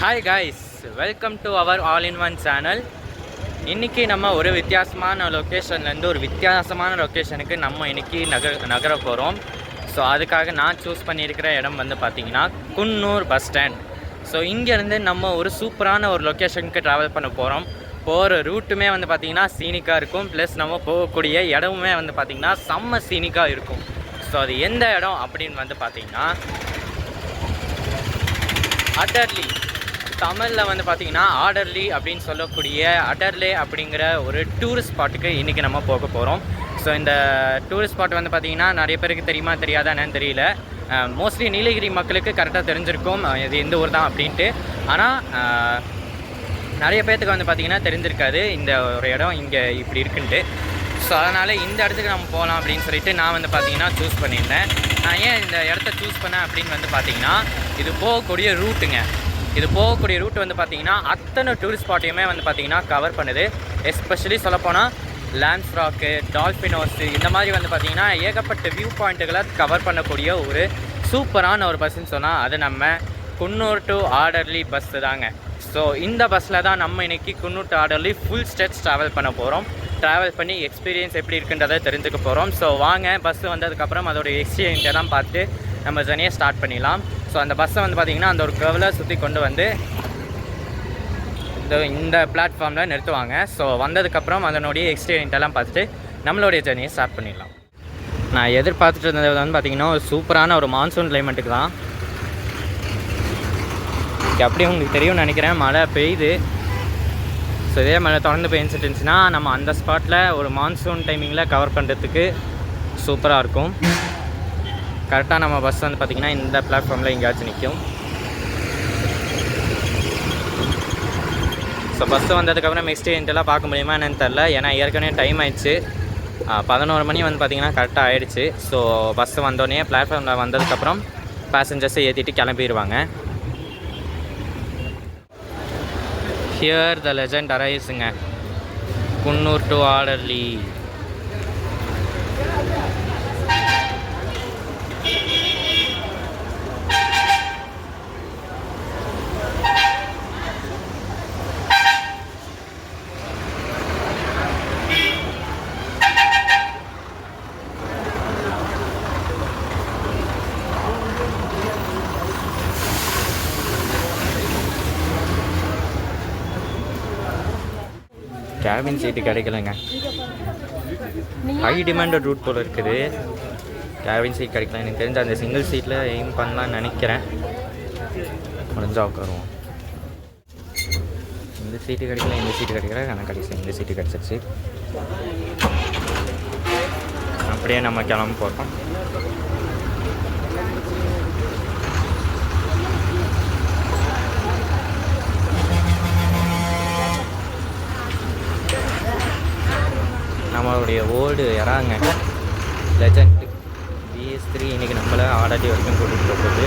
Hi guys, welcome to our all in one channel. இன்றைக்கி நம்ம ஒரு வித்தியாசமான லொக்கேஷன்லேருந்து ஒரு வித்தியாசமான லொக்கேஷனுக்கு நம்ம இன்றைக்கி நகர போகிறோம். ஸோ அதுக்காக நான் சூஸ் பண்ணியிருக்கிற இடம் வந்து பார்த்திங்கன்னா குன்னூர் பஸ் ஸ்டாண்ட். ஸோ இங்கேருந்து நம்ம ஒரு சூப்பரான ஒரு லொக்கேஷனுக்கு ட்ராவல் பண்ண போகிறோம். போகிற ரூட்டுமே வந்து பார்த்திங்கன்னா சீனிக்காக இருக்கும், ப்ளஸ் நம்ம போகக்கூடிய இடமுமே வந்து பார்த்திங்கன்னா செம்ம சீனிக்காக இருக்கும். ஸோ அது எந்த இடம் அப்படின்னு வந்து பார்த்திங்கன்னா அடர்லி, தமிழில் வந்து பார்த்திங்கன்னா ஆடர்லி அப்படின்னு சொல்லக்கூடிய அடர்லே அப்படிங்கிற ஒரு டூரிஸ்ட் ஸ்பாட்டுக்கு இன்றைக்கி நம்ம போக போகிறோம். ஸோ இந்த டூரிஸ்ட் ஸ்பாட் வந்து பார்த்திங்கன்னா நிறைய பேருக்கு தெரியுமா தெரியாதா என்னன்னு தெரியல. மோஸ்ட்லி நீலகிரி மக்களுக்கு கரெக்டாக தெரிஞ்சிருக்கும் இது எந்த ஊர் தான் அப்படின்ட்டு. ஆனால் நிறைய பேர்த்துக்கு வந்து பார்த்திங்கன்னா தெரிஞ்சிருக்காது இந்த ஒரு இடம் இங்கே இப்படி இருக்குன்ட்டு. ஸோ அதனால் இந்த இடத்துக்கு நம்ம போகலாம் அப்படின்னு சொல்லிட்டு நான் வந்து பார்த்திங்கன்னா சூஸ் பண்ணியிருந்தேன். நான் ஏன் இந்த இடத்த சூஸ் பண்ணேன் அப்படின்னு வந்து பார்த்திங்கன்னா இது போகக்கூடிய ரூட்டுங்க. இது போகக்கூடிய ரூட் வந்து பார்த்திங்கன்னா அத்தனை டூரிஸ்ட் ஸ்பாட்டையுமே வந்து பார்த்திங்கன்னா கவர் பண்ணுது. எஸ்பெஷலி சொல்லப்போனால் லேம்ஸ் ராக்கு, டால்ஃபினோஸு, இந்த மாதிரி வந்து பார்த்திங்கன்னா ஏகப்பட்ட வியூ பாயிண்ட்டுகளை கவர் பண்ணக்கூடிய ஒரு சூப்பரான ஒரு பஸ்ஸுன்னு சொன்னால் அது நம்ம குன்னூர் டு ஆடர்லி பஸ்ஸு தாங்க. ஸோ இந்த பஸ்ஸில் தான் நம்ம இன்றைக்கி Coonoor to orderly full stretch travel பண்ண போகிறோம். ட்ராவல் பண்ணி எக்ஸ்பீரியன்ஸ் எப்படி இருக்குன்றதை தெரிஞ்சுக்க போகிறோம். ஸோ வாங்க, பஸ்ஸு வந்ததுக்கப்புறம் அதோடய எக்ஸ்பீரியன்ஸெல்லாம் பார்த்து நம்ம ஜர்னியை ஸ்டார்ட் பண்ணிடலாம். ஸோ அந்த பஸ்ஸை வந்து பார்த்திங்கன்னா அந்த ஒரு கர்வில் சுற்றி கொண்டு வந்து இந்த பிளாட்ஃபார்மில் நிறுத்துவாங்க. ஸோ வந்ததுக்கப்புறம் அதனுடைய எக்ஸ்பீரியன்ஸெல்லாம் பார்த்துட்டு நம்மளுடைய ஜர்னியை ஸ்டார்ட் பண்ணிடலாம். நான் எதிர்பார்த்துட்டு இருந்தது வந்து பார்த்திங்கன்னா ஒரு சூப்பரான ஒரு மான்சூன் கிளைமேட்டுக்கு தான். அப்படியே உங்களுக்கு தெரியும்னு நினைக்கிறேன், மழை பெய்யுது. ஸோ இதே மழை தொடர்ந்து பெஞ்சிட்டு இருந்துச்சுன்னா நம்ம அந்த ஸ்பாட்டில் ஒரு மான்சூன் டைமிங்கில் கவர் பண்ணுறதுக்கு சூப்பராக இருக்கும். கரெக்டாக நம்ம பஸ் வந்து பார்த்திங்கன்னா இந்த பிளாட்ஃபார்மில் எங்கேயாச்சும் நிற்கும். ஸோ பஸ்ஸு வந்ததுக்கப்புறம் எக்ஸ்பீரியன்ஸெல்லாம் பார்க்க முடியுமா என்னன்னு தெரில, ஏன்னா ஏற்கனவே டைம் ஆயிடுச்சு. 11 மணி வந்து பார்த்திங்கன்னா கரெக்டாக ஆகிடுச்சு. ஸோ பஸ்ஸு வந்தோடனே பிளாட்ஃபார்மில் வந்ததுக்கப்புறம் பேசஞ்சர்ஸை ஏற்றிட்டு கிளம்பிடுவாங்க. ஹியர் த லெஜண்ட் அரைஸுங்க, Coonoor to Adderley. Cabin seat கிடைக்கலங்க, ஹை டிமாண்டட் ரூட் போல் இருக்குது. கேபின் சீட் கிடைக்கல. எனக்கு தெரிஞ்ச அந்த சிங்கிள் சீட்டில் எய்ம் பண்ணலான்னு நினைக்கிறேன். முடிஞ்சால் உட்காருவோம். இந்த சீட்டு கிடைக்கல, இந்த சீட்டு கிடைக்கல, எனக்கு கடைசி இந்த சீட்டு கிடச்சிருச்சு. அப்படியே நம்ம கிளம்ப போகிறோம். நம்மளுடைய ஓல்டு இறாங்க லெஜண்ட் BS3 இன்றைக்கி நம்மளை ஆடர்லி வரைக்கும் கூட்டிகிட்டு போகுது.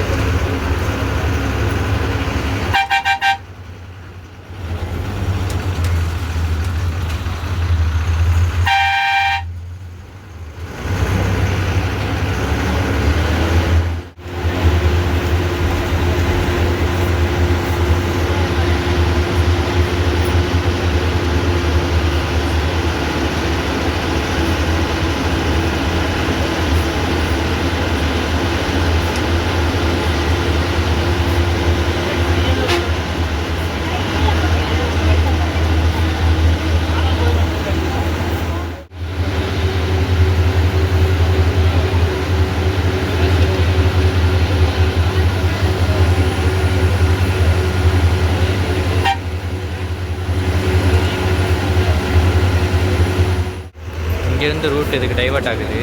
இங்கேருந்து ரூட் இதுக்கு டைவர்ட் ஆகுது.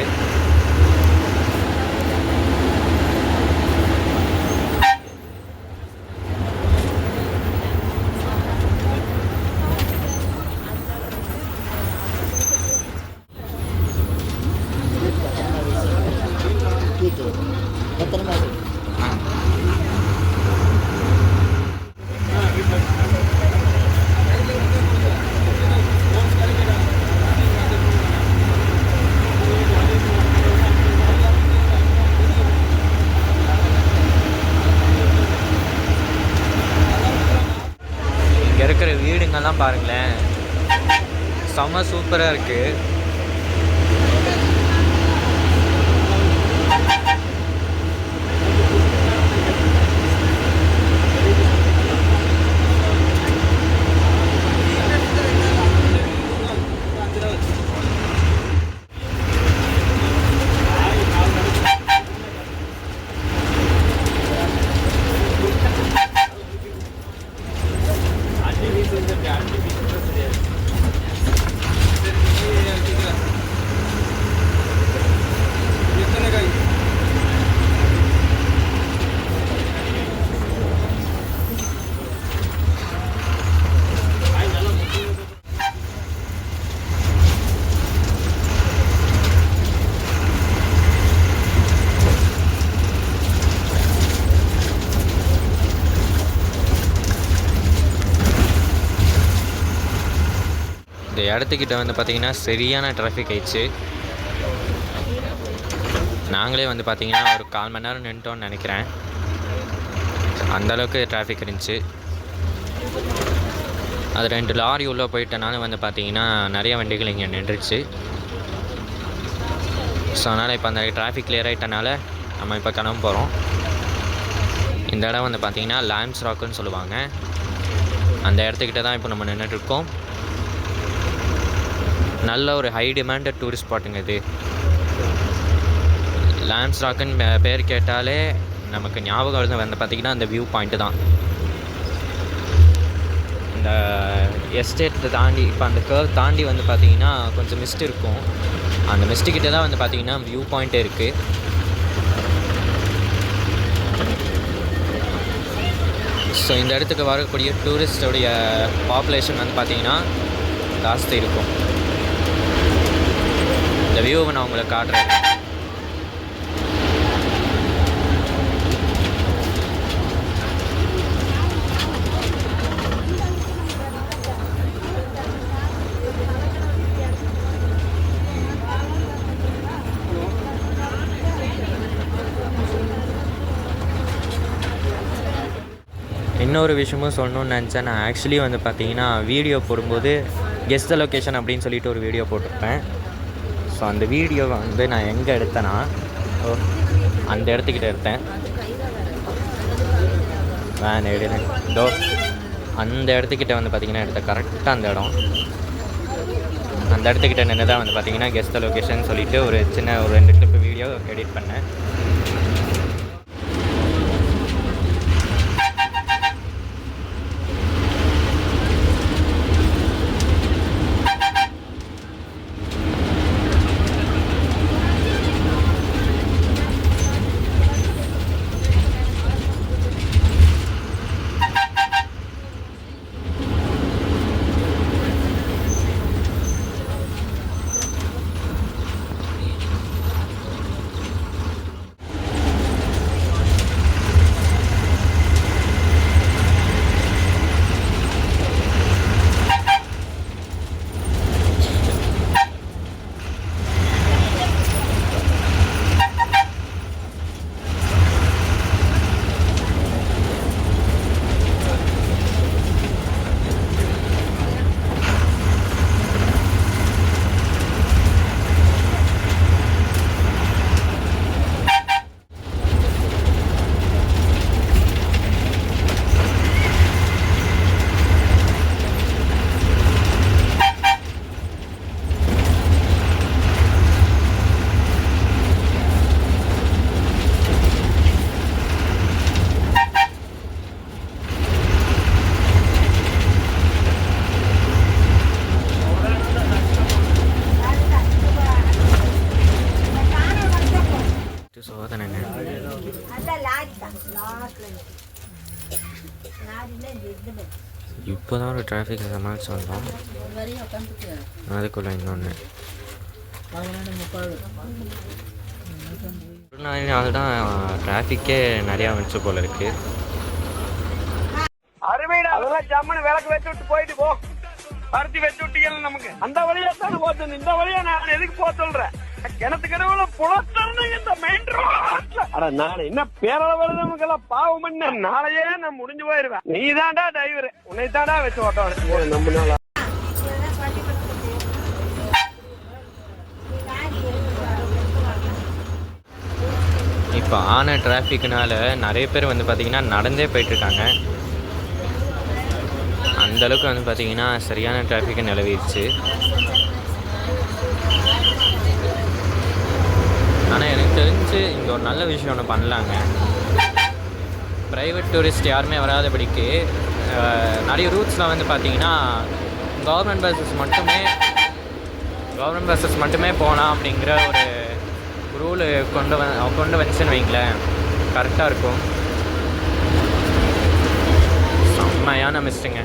இருக்கிற வீடுங்கெல்லாம் பாருங்களேன், செம்ம சூப்பராக இருக்குது. இந்த இடத்துக்கிட்ட வந்து பார்த்திங்கன்னா சரியான டிராஃபிக் ஆயிடுச்சு. நாங்களே வந்து பார்த்திங்கன்னா ஒரு 1/4 மணி நேரம் நின்ட்டோன்னு நினைக்கிறேன். அந்தளவுக்கு டிராஃபிக் இருந்துச்சு. அது 2 லாரி உள்ளே போயிட்டனால வந்து பார்த்திங்கன்னா நிறைய வண்டிகள் இங்கே நின்றுச்சு. ஸோ அதனால் இப்போ அந்த டிராஃபிக் கிளியர் ஆகிட்டனால நம்ம இப்போ கிளம்ப போகிறோம். இந்த இடம் வந்து பார்த்திங்கன்னா லேம்ஸ் ராக்குன்னு சொல்லுவாங்க. அந்த இடத்துக்கிட்ட தான் இப்போ நம்ம நின்றுட்டுருக்கோம். நல்ல ஒரு ஹை டிமாண்டட் டூரிஸ்ட் ஸ்பாட்டுங்க இது. லேம்ஸ் ராக்குன்னு பேர் கேட்டாலே நமக்கு ஞாபகம் வந்து பார்த்திங்கன்னா அந்த வியூ பாயிண்ட்டு தான். இந்த எஸ்டேட்டை தாண்டி இப்போ அந்த கர்வ் தாண்டி வந்து பார்த்திங்கன்னா கொஞ்சம் மிஸ்ட் இருக்கும். அந்த மிஸ்ட்டுக்கிட்ட தான் வந்து பார்த்திங்கன்னா வியூ பாயிண்ட்டே இருக்குது. ஸோ இந்த இடத்துக்கு வரக்கூடிய டூரிஸ்டோடைய பாப்புலேஷன் வந்து பார்த்திங்கன்னா ஜாஸ்தி இருக்கும். இந்த வியூவை நான் உங்களுக்கு காட்டுறேன். இன்னொரு விஷயமும் சொல்லணும்னு நினச்சேன். நான் ஆக்சுவலி வந்து பார்த்திங்கன்னா வீடியோ போடும்போது கெஸ்ட் லொக்கேஷன் அப்படின்னு சொல்லிட்டு ஒரு வீடியோ போட்டிருப்பேன். ஸோ அந்த வீடியோவை வந்து நான் எங்கே எடுத்தேன்னா அந்த இடத்துக்கிட்ட எடுத்தேன். வேன் எடுனேன் இதோ அந்த இடத்துக்கிட்ட வந்து பார்த்திங்கன்னா எடுத்தேன். கரெக்டாக அந்த இடத்துக்கிட்ட நின்று தான் வந்து பார்த்திங்கன்னா கெஸ்ட் லொக்கேஷன் சொல்லிவிட்டு ஒரு 2 கிளிப்பு வீடியோ எடிட் பண்ணேன். இப்போ தான் ஒரு டிராஃபிக்கை சமாளித்து வந்தோம். அதுக்குள்ளே இன்னொன்று நாள் தான் டிராஃபிக்கே நிறையா வந்துச்சு போல இருக்கு. அதெல்லாம் ஜம்முன்னு விளக்கு வச்சு விட்டு போயிட்டு போ. பருத்தி வச்சு விட்டீங்க நமக்கு அந்த வழியா தான் போச்சு. இந்த வழியா நான் எதுக்கு போக சொல்றேன்? கிணத்துக்கு புலத்தரணும் அந்த மெயின் ரோட்ல அட நான் என்ன பேரளவு நமக்கெல்லாம் பாவம் பண்ண நாளையே நான் முடிஞ்சு போயிருவேன். நீ தான்டா டிரைவர், உன்னை தான்டா வச்சு ஓட்டம் நம்மனால. இப்போ ஆன டிராஃபிக்னால நிறைய பேர் வந்து பார்த்திங்கன்னா நடந்தே போயிட்டுருக்காங்க. அந்தளவுக்கு வந்து பார்த்திங்கன்னா சரியான டிராஃபிக்கை நிலவிடுச்சு. ஆனால் எனக்கு தெரிஞ்சு இங்கே ஒரு நல்ல விஷயம் ஒன்று பண்ணலாங்க. ப்ரைவேட் டூரிஸ்ட் யாருமே வராதபடிக்கு நிறைய ரூட்ஸில் வந்து பார்த்திங்கன்னா கவர்மெண்ட் பஸ்ஸஸ் மட்டுமே போகலாம் அப்படிங்கிற ஒரு ரூலு கொண்டு வந்துச்சுன்னு வைங்களேன், கரெக்டாக இருக்கும். செம்மையான மிஸ்ஸுங்க.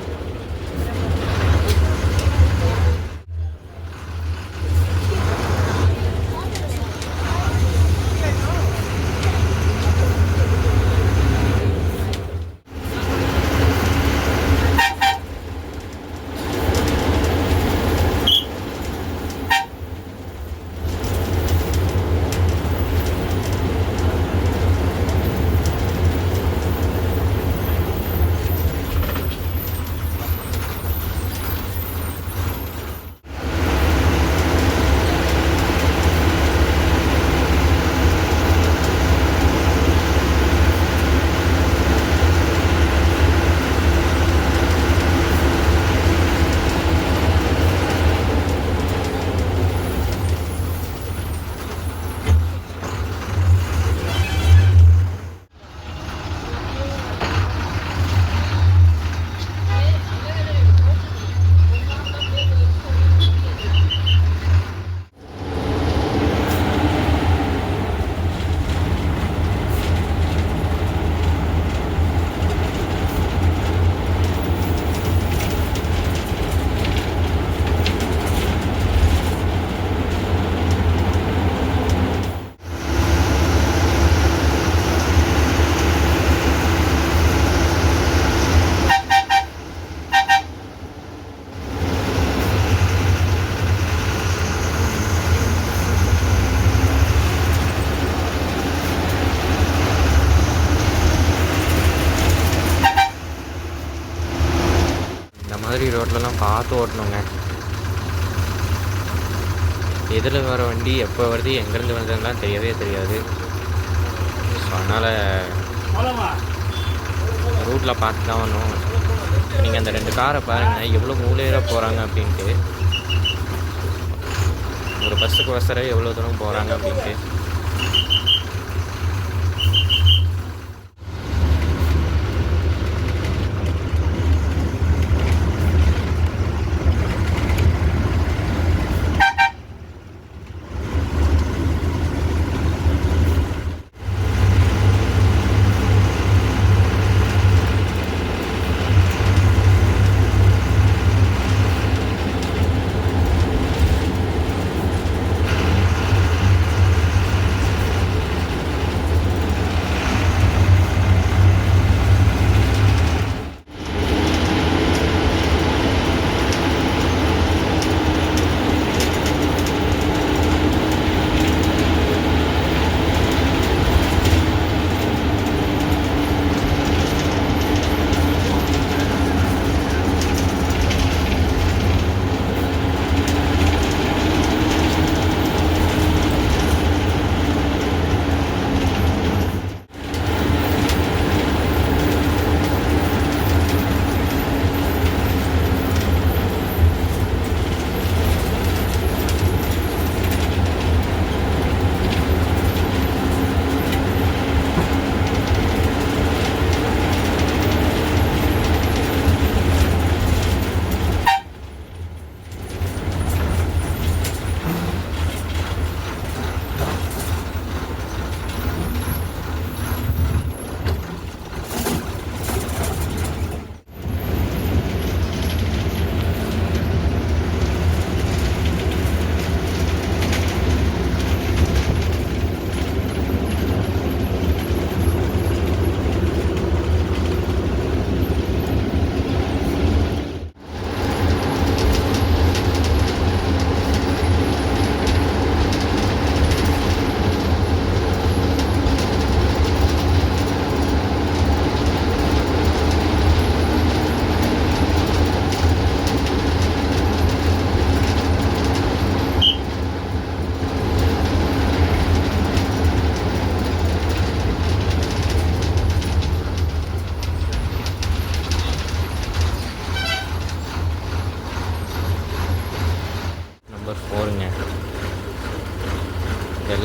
ரோட்லலாம் பார்த்து ஓட்டணுங்க. எதில் வர வண்டி எப்போ வருது, எங்கேருந்து வந்ததுலாம் தெரியவே தெரியாது. ஸோ அதனால் ரூட்டில் பார்த்து தான் வரணும். நீங்கள் அந்த 2 காரை பாருங்கள் எவ்வளோ மூலையில் போகிறாங்க அப்படின்ட்டு. ஒரு பஸ்ஸுக்கு வசர எவ்வளோ தூரம் போகிறாங்க அப்படின்ட்டு.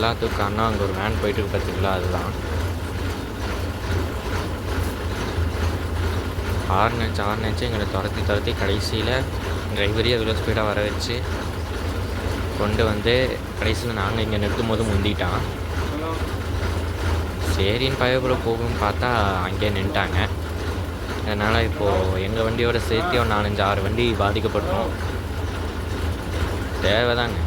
எல்லாத்துக்கும் அண்ணா அங்கே ஒரு வேன் போயிட்டு பார்த்தீங்களா, அதுதான் ஆர்னச்சு எங்களை துரத்தி கடைசியில் டிரைவரையும் எவ்வளோ ஸ்பீடாக வர வச்சு கொண்டு வந்து கடைசியில் நாங்கள் இங்கே நிறுத்தும் போது முந்திட்டான். சரின்னு பயப்புற போகும்னு பார்த்தா அங்கேயே நின்ட்டாங்க. அதனால் இப்போது எங்கள் வண்டியோட சேர்த்து ஒரு 4-5-6 வண்டி பாதிக்கப்பட்டோம். தேவைதாங்க.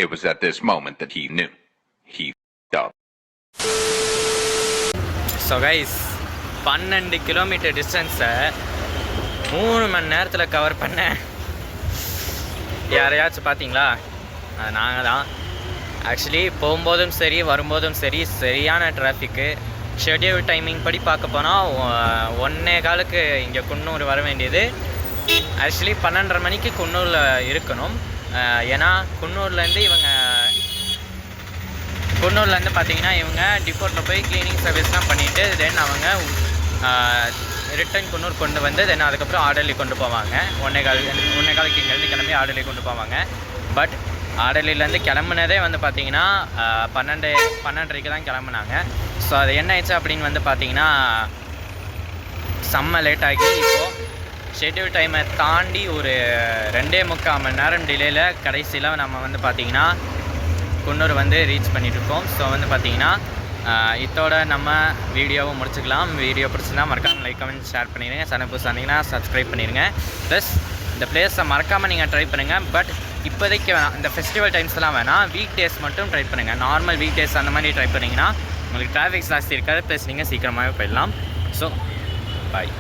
It was at this moment that he knew. He f***ed up. So guys, 12 kilometre டிஸ்டன்ஸை 3 மணி நேரத்தில் கவர் பண்ணேன். யாரையாச்சும் பார்த்தீங்களா? அது நாங்கள் தான். ஆக்சுவலி போகும்போதும் சரி வரும்போதும் சரி சரியான டிராஃபிக்கு. ஷெட்யூல் டைமிங் படி பார்க்க போனால் 1:15க்கு இங்கே குன்னூர் வர வேண்டியது. ஆக்சுவலி 12:30 மணிக்கு குன்னூரில் இருக்கணும். ஏன்னா குன்னூர்லேருந்து பார்த்தீங்கன்னா இவங்க டிப்போட்டில் போய் க்ளீனிங் சர்வீஸ்லாம் பண்ணிவிட்டு தென் அவங்க ரிட்டன் குன்னூர் கொண்டு வந்து தென் அதுக்கப்புறம் ஆர்டர்லி கொண்டு போவாங்க. 1:15க்கு இங்கேருந்து கிளம்பி ஆர்டர்லி கொண்டு போவாங்க. பட் ஆர்டர்லிலேருந்து கிளம்புனதே வந்து பார்த்தீங்கன்னா 12:30க்கு தான் கிளம்புனாங்க. ஸோ அது என்ன ஆயிடுச்சு அப்படின்னு வந்து பார்த்தீங்கன்னா செம்ம லேட் ஆகி இப்போது ஷெட்யூல் டைமை தாண்டி ஒரு 2.25 மணி நேரம் டிலேயில் கடைசியில் நம்ம வந்து பார்த்திங்கன்னா குன்னூர் வந்து ரீச் பண்ணிகிட்ருக்கோம். ஸோ வந்து பார்த்திங்கன்னா இதோட நம்ம வீடியோவை முடிச்சுக்கலாம். வீடியோ பிடிச்சிருந்தா மறக்காமல் லைக் கமெண்ட் ஷேர் பண்ணிடுங்க. சேனல் புதுசாக இருந்தீங்கன்னா சப்ஸ்கிரைப் பண்ணிடுங்க. ப்ளஸ் இந்த பிளேஸை மறக்காமல் நீங்கள் ட்ரை பண்ணுங்கள். பட் இப்போதைக்கு வேணாம், இந்த ஃபெஸ்டிவல் டைம்ஸ்லாம் வேணாம், வீக் டேஸ் மட்டும் ட்ரை பண்ணுங்கள். நார்மல் வீக் டேஸ் அந்த மாதிரி ட்ரை பண்ணிங்கன்னா உங்களுக்கு டிராஃபிக் ஜாஸ்தி இருக்காது. ப்ளஸ் நீங்கள் சீக்கிரமாகவே போயிடலாம். So bye.